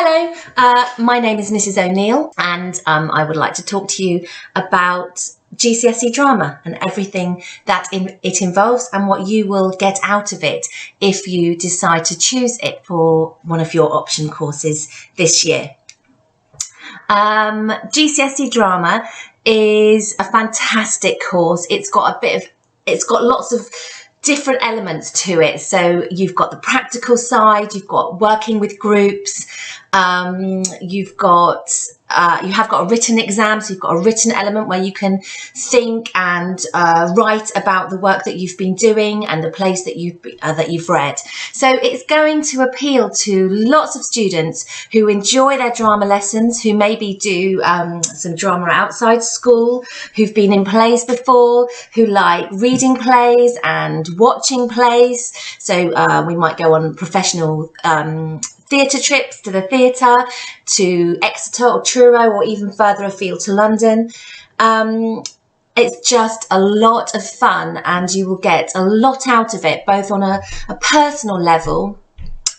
Hello, my name is Mrs. O'Neill, and I would like to talk to you about GCSE Drama and everything that it involves and what you will get out of it if you decide to choose it for one of your option courses this year. GCSE Drama is a fantastic course. It's got lots of different elements to it. So you've got the practical side, you've got working with groups, you have got a written exam, so you've got a written element where you can think and write about the work that you've been doing and the plays that you've read. So it's going to appeal to lots of students who enjoy their drama lessons, who maybe do some drama outside school, who've been in plays before, who like reading plays and watching plays. So we might go on professional theatre trips to the theatre, to Exeter or Truro, or even further afield to London. It's just a lot of fun, and you will get a lot out of it, both on a personal level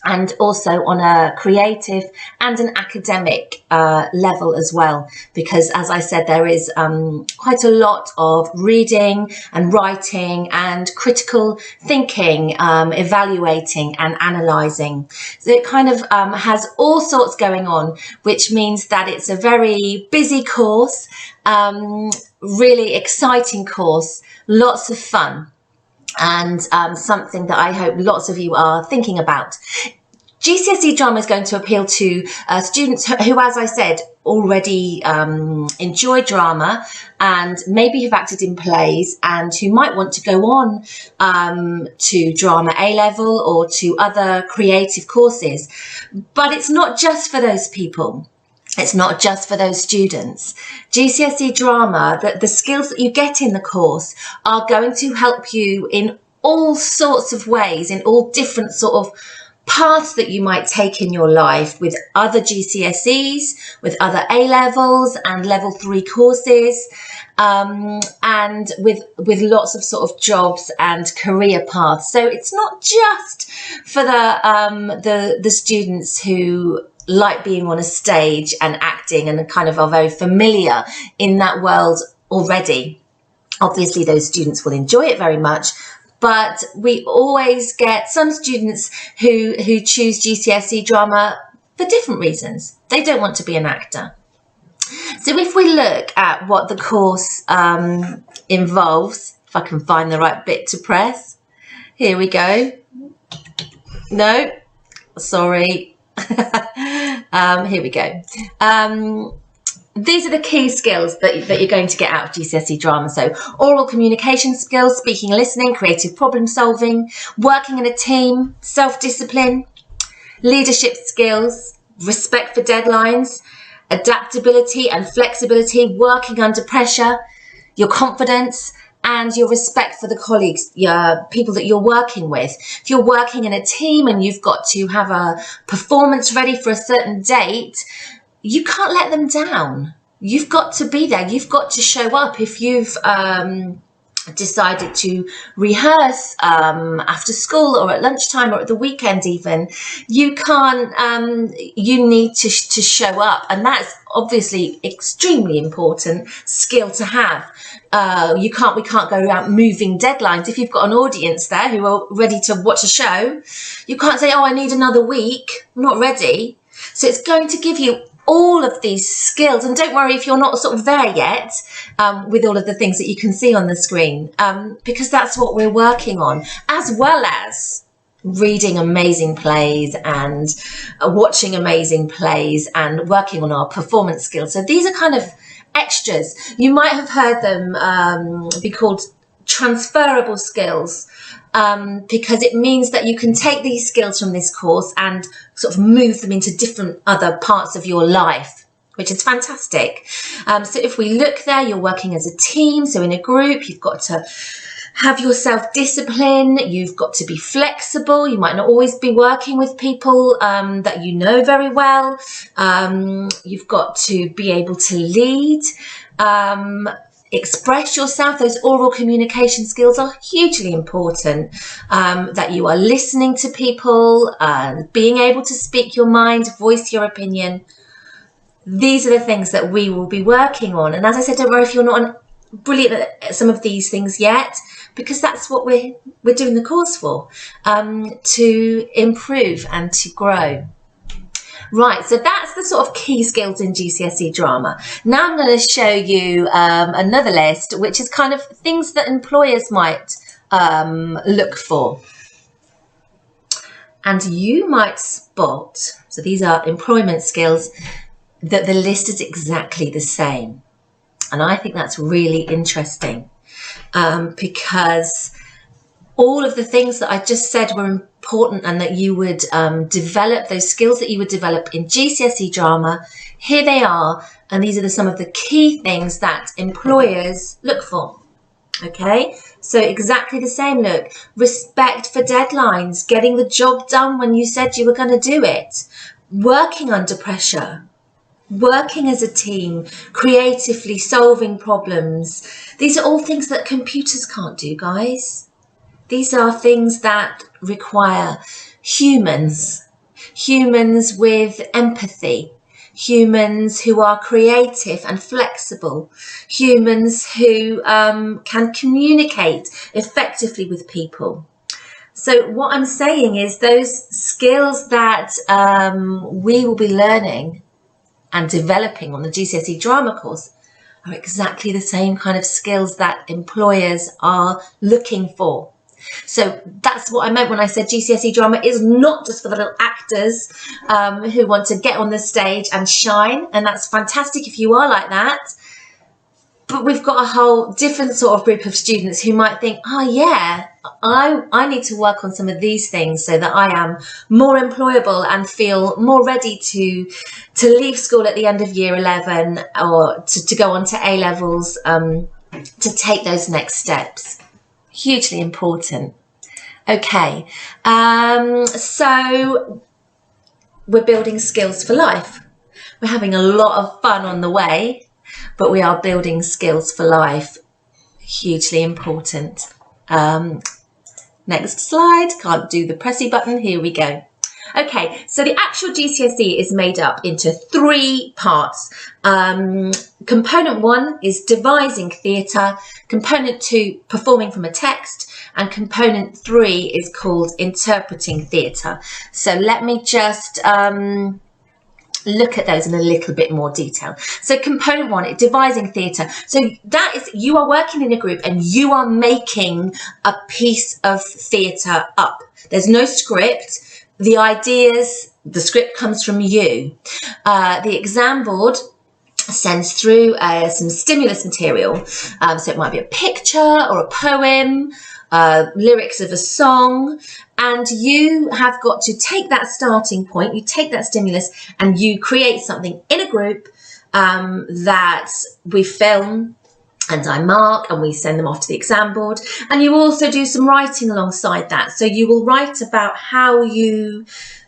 and also on a creative and an academic level as well, because as I said, there is quite a lot of reading and writing and critical thinking, evaluating and analysing. So it kind of has all sorts going on, which means that it's a very busy course, really exciting course, lots of fun, and something that I hope lots of you are thinking about. GCSE Drama is going to appeal to students who, as I said, already enjoy drama and maybe have acted in plays, and who might want to go on to drama A-level or to other creative courses. But it's not just for those people. It's not just for those students. GCSE Drama, the skills that you get in the course are going to help you in all sorts of ways, in all different sort of paths that you might take in your life, with other GCSEs, with other A-levels and level 3 courses, and with lots of sort of jobs and career paths. So it's not just for the students who like being on a stage and acting and kind of are very familiar in that world already. Obviously, those students will enjoy it very much, but we always get some students who choose GCSE Drama for different reasons. They don't want to be an actor. So if we look at what the course involves, if I can find the right bit to press, here we go. No, sorry. Here we go. These are the key skills that you're going to get out of GCSE Drama. So oral communication skills, speaking, listening, creative problem solving, working in a team, self-discipline, leadership skills, respect for deadlines, adaptability and flexibility, working under pressure, your confidence, and your respect for the colleagues, people that you're working with. If you're working in a team and you've got to have a performance ready for a certain date, you can't let them down. You've got to be there. You've got to show up. If you've decided to rehearse after school or at lunchtime or at the weekend even, you can't, you need to show up. And that's obviously extremely important skill to have. We can't go around moving deadlines. If you've got an audience there who are ready to watch a show, you can't say, oh, I need another week. I'm not ready. So it's going to give you all of these skills, and don't worry if you're not sort of there yet with all of the things that you can see on the screen, because that's what we're working on, as well as reading amazing plays and watching amazing plays and working on our performance skills. So these are kind of extras. You might have heard them be called transferable skills, because it means that you can take these skills from this course and sort of move them into different other parts of your life, which is fantastic. So if we look there, you're working as a team. So in a group, you've got to have your self-discipline. You've got to be flexible. You might not always be working with people that you know very well. You've got to be able to lead. express yourself. Those oral communication skills are hugely important. That you are listening to people, being able to speak your mind, voice your opinion. These are the things that we will be working on. And as I said, don't worry if you're not brilliant at some of these things yet, because that's what we're doing the course for, to improve and to grow. Right, so that's the sort of key skills in GCSE drama. Now I'm going to show you another list, which is kind of things that employers might look for. And you might spot, so these are employment skills, that the list is exactly the same. And I think that's really interesting, because all of the things that I just said were important and that you would develop, those skills that you would develop in GCSE drama, here they are. And these are some of the key things that employers look for. Okay, so exactly the same. Look, respect for deadlines, getting the job done when you said you were going to do it, working under pressure, working as a team, creatively solving problems. These are all things that computers can't do, guys. These are things that require humans with empathy, humans who are creative and flexible, humans who can communicate effectively with people. So what I'm saying is those skills that we will be learning and developing on the GCSE drama course are exactly the same kind of skills that employers are looking for. So that's what I meant when I said GCSE drama is not just for the little actors who want to get on the stage and shine, and that's fantastic if you are like that. But we've got a whole different sort of group of students who might think, oh yeah, I need to work on some of these things so that I am more employable and feel more ready to leave school at the end of year 11 or to go on to A-levels, to take those next steps. Hugely important. Okay, so we're building skills for life. We're having a lot of fun on the way, but we are building skills for life. Hugely important. Next slide. Can't do the pressy button. Here we go. Okay, so the actual GCSE is made up into 3 parts. Component 1 is devising theatre, component 2 performing from a text, and component 3 is called interpreting theatre. So let me just look at those in a little bit more detail. So component 1 is devising theatre. So that is, you are working in a group and you are making a piece of theatre up. There's no script. The ideas, the script comes from you. The exam board sends through some stimulus material. So it might be a picture or a poem, lyrics of a song, and you have got to take that starting point, you take that stimulus and you create something in a group that we film and I mark and we send them off to the exam board. And you also do some writing alongside that. So you will write about how you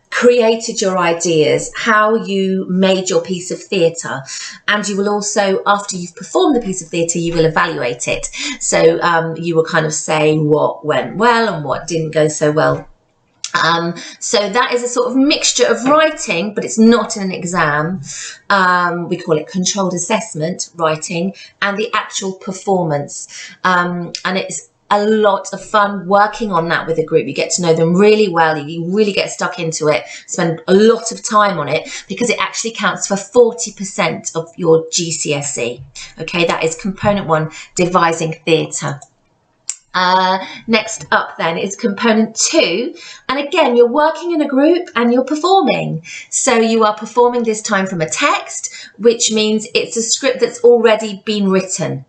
created your ideas, how you made your piece of theatre, and you will also, after you've performed the piece of theatre, you will evaluate it. So you will kind of say what went well and what didn't go so well. So that is a sort of mixture of writing, but it's not in an exam. We call it controlled assessment writing, and the actual performance. And it's a lot of fun working on that with a group. You get to know them really well. You really get stuck into it, spend a lot of time on it, because it actually counts for 40% of your GCSE. Okay, that is component 1, devising theatre. Next up then is component 2, and again you're working in a group and you're performing. So you are performing this time from a text, which means it's a script that's already been written,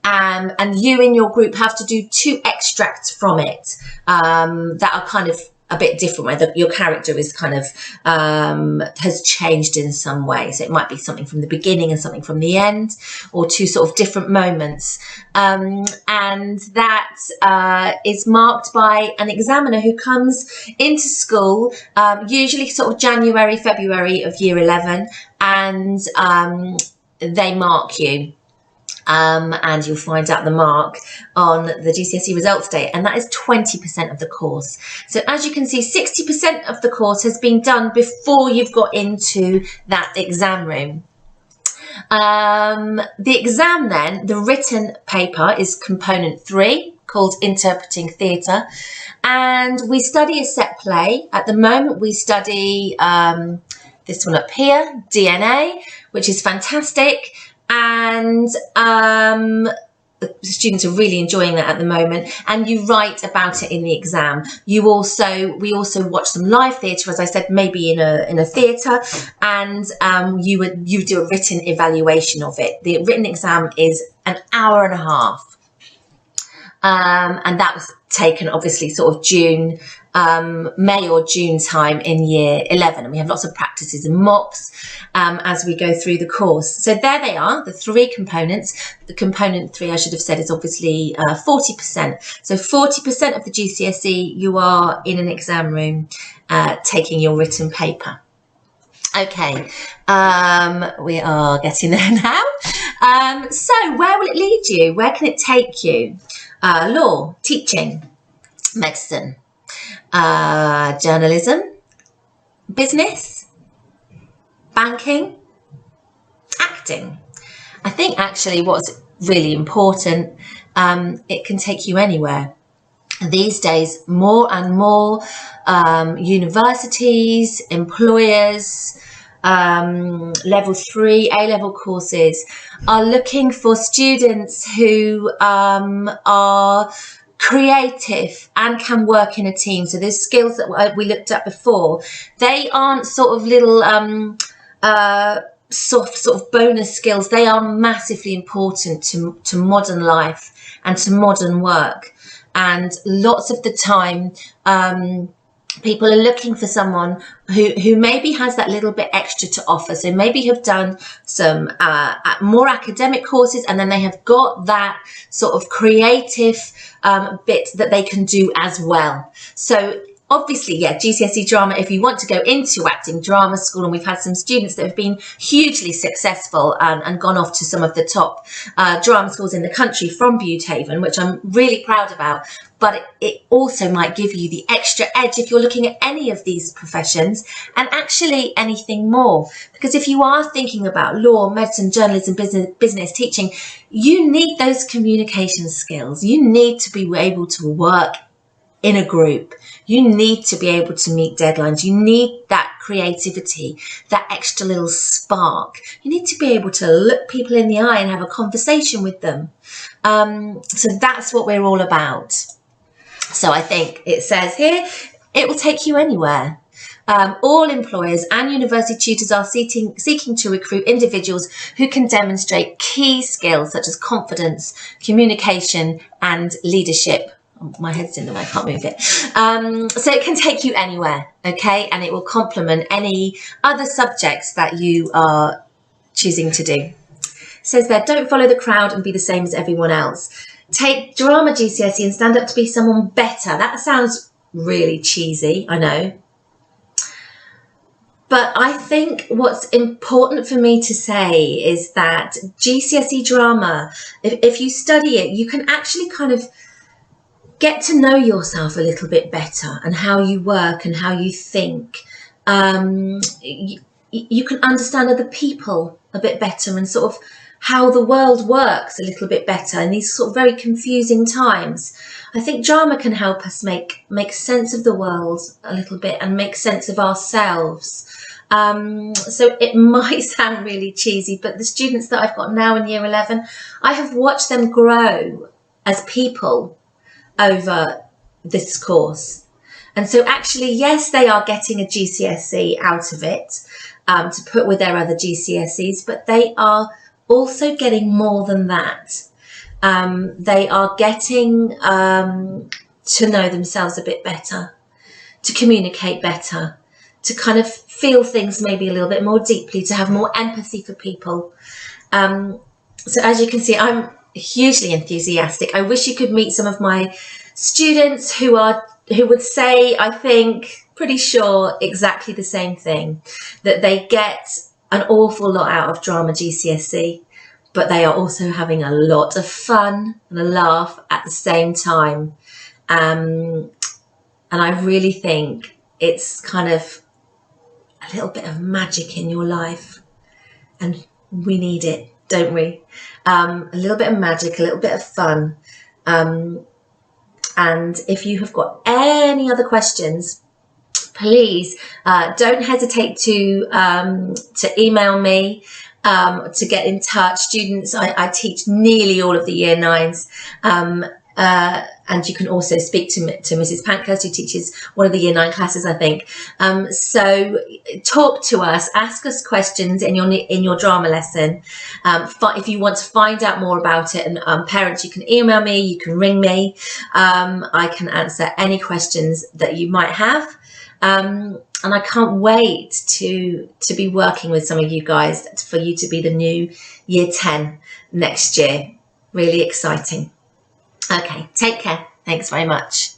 and you in your group have to do 2 extracts from it that are kind of a bit different, where your character is kind of has changed in some way. So it might be something from the beginning and something from the end, or 2 sort of different moments. And that is marked by an examiner who comes into school, usually sort of January, February of year 11, and they mark you. and you'll find out the mark on the GCSE results day, and that is 20% of the course. So as you can see, 60% of the course has been done before you've got into that exam room. The exam then, the written paper, is component 3, called Interpreting Theatre, and we study a set play. At the moment we study this one up here, DNA, which is fantastic, and the students are really enjoying that at the moment, and you write about it in the exam. We also watch some live theatre, as I said, maybe in a theatre, and you do a written evaluation of it. The written exam is an hour and a half, and that was taken obviously sort of June, May or June time in year 11, and we have lots of practices and mocks as we go through the course. So there they are, the 3 components. The component 3, I should have said, is obviously 40%. So 40% of the GCSE, you are in an exam room taking your written paper. Okay, we are getting there now. So where will it lead you? Where can it take you? Law, teaching, medicine, journalism, business, banking, acting. I think actually what's really important, it can take you anywhere. These days, more and more universities, employers, level 3 A-level courses are looking for students who are creative and can work in a team. So those skills that we looked at before, they aren't sort of little sort of bonus skills. They are massively important to modern life and to modern work. And lots of the time, people are looking for someone who maybe has that little bit extra to offer. So maybe have done some more academic courses, and then they have got that sort of creative bit that they can do as well. So obviously, yeah, GCSE Drama, if you want to go into acting drama school, and we've had some students that have been hugely successful and gone off to some of the top drama schools in the country from Butehaven, which I'm really proud about. But it also might give you the extra edge if you're looking at any of these professions, and actually anything more. Because if you are thinking about law, medicine, journalism, business, teaching, you need those communication skills. You need to be able to work in a group. You need to be able to meet deadlines. You need that creativity, that extra little spark. You need to be able to look people in the eye and have a conversation with them. So that's what we're all about. So I think it says here, it will take you anywhere. All employers and university tutors are seeking to recruit individuals who can demonstrate key skills such as confidence, communication, and leadership. My head's in the way, I can't move it. So it can take you anywhere, okay? And it will complement any other subjects that you are choosing to do. It says there, don't follow the crowd and be the same as everyone else. Take drama GCSE and stand up to be someone better. That sounds really cheesy, I know. But I think what's important for me to say is that GCSE Drama, if you study it, you can actually kind of get to know yourself a little bit better and how you work and how you think. You can understand other people a bit better and sort of how the world works a little bit better in these sort of very confusing times. I think drama can help us make sense of the world a little bit and make sense of ourselves. So it might sound really cheesy, but the students that I've got now in year 11, I have watched them grow as people over this course. And so actually, yes, they are getting a GCSE out of it to put with their other GCSEs, but they are also getting more than that. They are getting to know themselves a bit better, to communicate better, to kind of feel things maybe a little bit more deeply, to have more empathy for people. So as you can see, I'm hugely enthusiastic. I wish you could meet some of my students who would say, I think, pretty sure exactly the same thing, that they get an awful lot out of drama GCSE. but they are also having a lot of fun and a laugh at the same time. And I really think it's kind of a little bit of magic in your life, and we need it, don't we? A little bit of magic, a little bit of fun. And if you have got any other questions, please don't hesitate to email me, to get in touch. Students, I teach nearly all of the year 9s. And you can also speak to Mrs. Pankhurst, who teaches one of the year 9 classes, I think. So talk to us, ask us questions in your drama lesson. If you want to find out more about it, and parents, you can email me, you can ring me. I can answer any questions that you might have. And I can't wait to be working with some of you guys, for you to be the new year 10 next year. Really exciting. Okay, take care. Thanks very much.